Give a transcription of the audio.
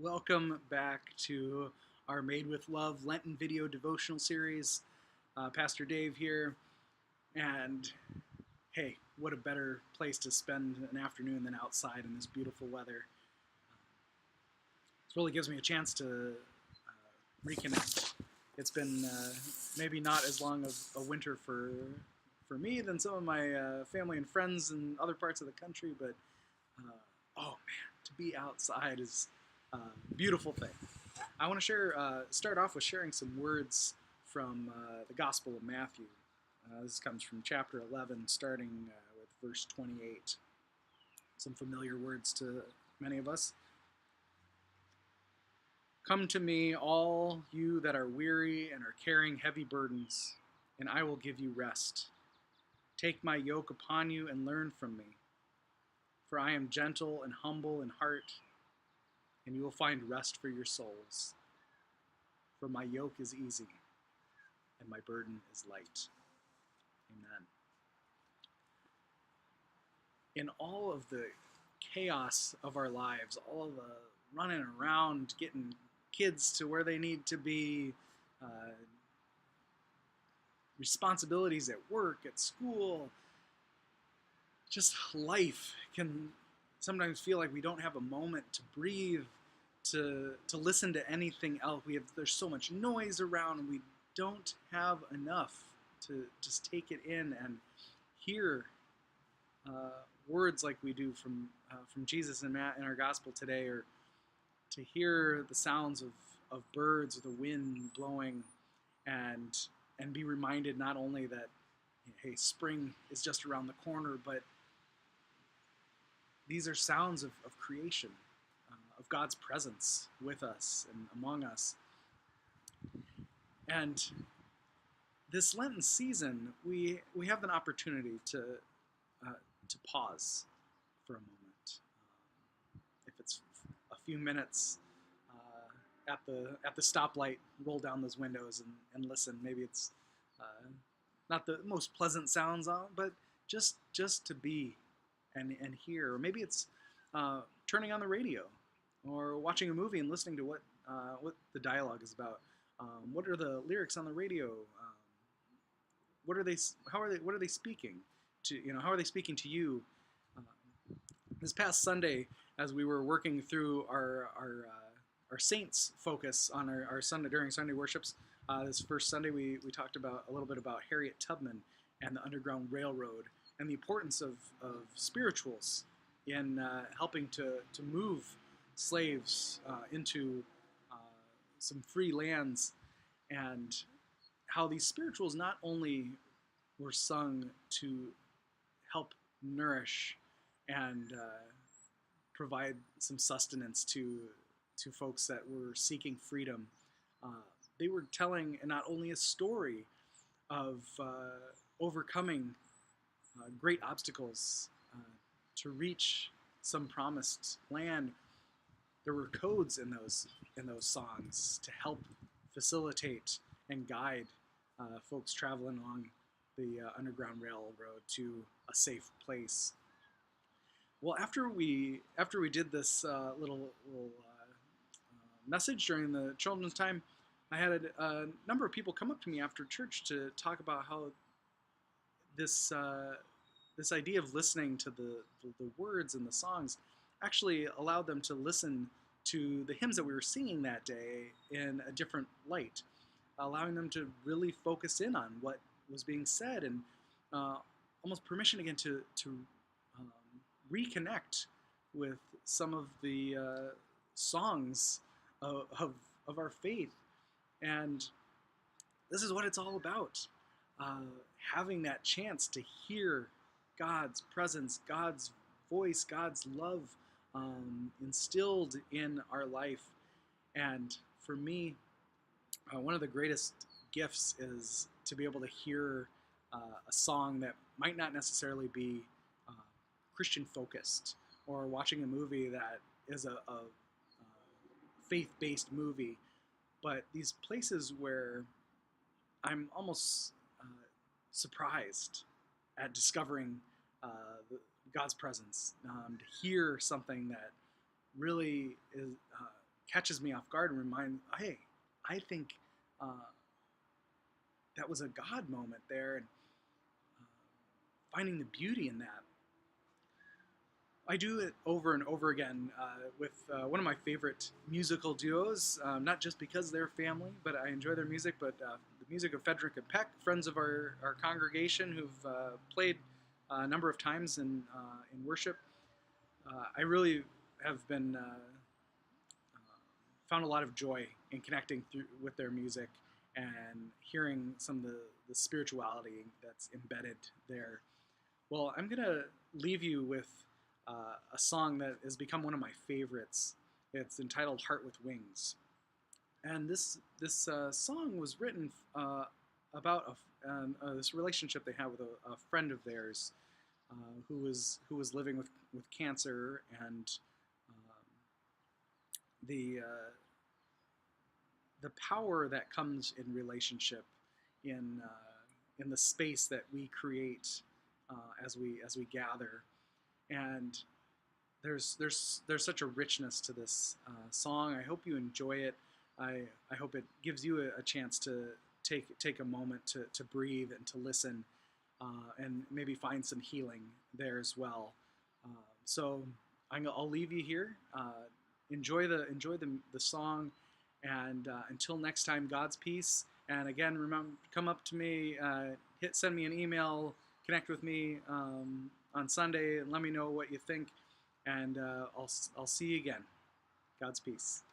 Welcome back to our Made with Love Lenten video devotional series. Pastor Dave here, and hey, what a better place to spend an afternoon than outside in this beautiful weather. This really gives me a chance to reconnect. It's been maybe not as long of a winter for me than some of my family and friends in other parts of the country, but oh man, to be outside is a beautiful thing. I want to start off with sharing some words from the Gospel of Matthew. This comes from chapter 11, starting with verse 28. Some familiar words to many of us. Come to me, all you that are weary and are carrying heavy burdens, and I will give you rest. Take my yoke upon you and learn from me, for I am gentle and humble in heart, and you will find rest for your souls. For my yoke is easy, and my burden is light. Amen. In all of the chaos of our lives, all of the running around, getting kids to where they need to be, responsibilities at work, at school, just life can sometimes feel like we don't have a moment to breathe, to listen to anything else. There's so much noise around, and we don't have enough to just take it in and hear words like we do from Jesus in our gospel today, or to hear the sounds of birds, or the wind blowing, and be reminded not only that, hey, spring is just around the corner, but these are sounds of creation, of God's presence with us and among us. And this Lenten season, we have an opportunity to pause for a moment. If it's a few minutes at the stoplight, roll down those windows and listen. Maybe it's not the most pleasant sounds on, but just to be and hear. Or maybe it's turning on the radio, or watching a movie and listening to what the dialogue is about. What are the lyrics on the radio? What are they speaking to? How are they speaking to you? This past Sunday, as we were working through our saints focus on our Sunday during Sunday worships, this first Sunday we talked about a little bit about Harriet Tubman and the Underground Railroad, and the importance of spirituals in helping to move slaves into some free lands, and how these spirituals not only were sung to help nourish and provide some sustenance to folks that were seeking freedom. They were telling not only a story of overcoming great obstacles to reach some promised land. There were codes in those songs to help facilitate and guide folks traveling along the Underground Railroad to a safe place. Well, after we did this little message during the children's time, I had a number of people come up to me after church to talk about how this idea of listening to the words and the songs actually allowed them to listen to the hymns that we were singing that day in a different light, allowing them to really focus in on what was being said, and almost permission again to reconnect with some of the songs of our faith. And this is what it's all about, having that chance to hear God's presence, God's voice, God's love instilled in our life. And for me, one of the greatest gifts is to be able to hear a song that might not necessarily be Christian focused, or watching a movie that is a faith-based movie, but these places where I'm almost surprised at discovering God's presence, to hear something that really is catches me off guard and reminds, hey, I think uh, that was a God moment there, and uh, finding the beauty in that. I do it over and over again with one of my favorite musical duos, not just because they're family, but I enjoy their music, but the music of Frederick and Peck, friends of our congregation who've played a number of times in worship. I really have been found a lot of joy in connecting with their music and hearing some of the spirituality that's embedded there. Well, I'm going to leave you with a song that has become one of my favorites. It's entitled Heart with Wings. And this song was written about this relationship they had with a friend of theirs who was living with cancer, and um, the power that comes in relationship in the space that we create as we gather. And there's such a richness to this song. I hope you enjoy it. I hope it gives you a chance to take a moment to breathe and to listen, and maybe find some healing there as well. So I'll leave you here. Enjoy the song, and until next time, God's peace. And again, remember, come up to me, send me an email, connect with me on Sunday, and let me know what you think. And I'll see you again. God's peace.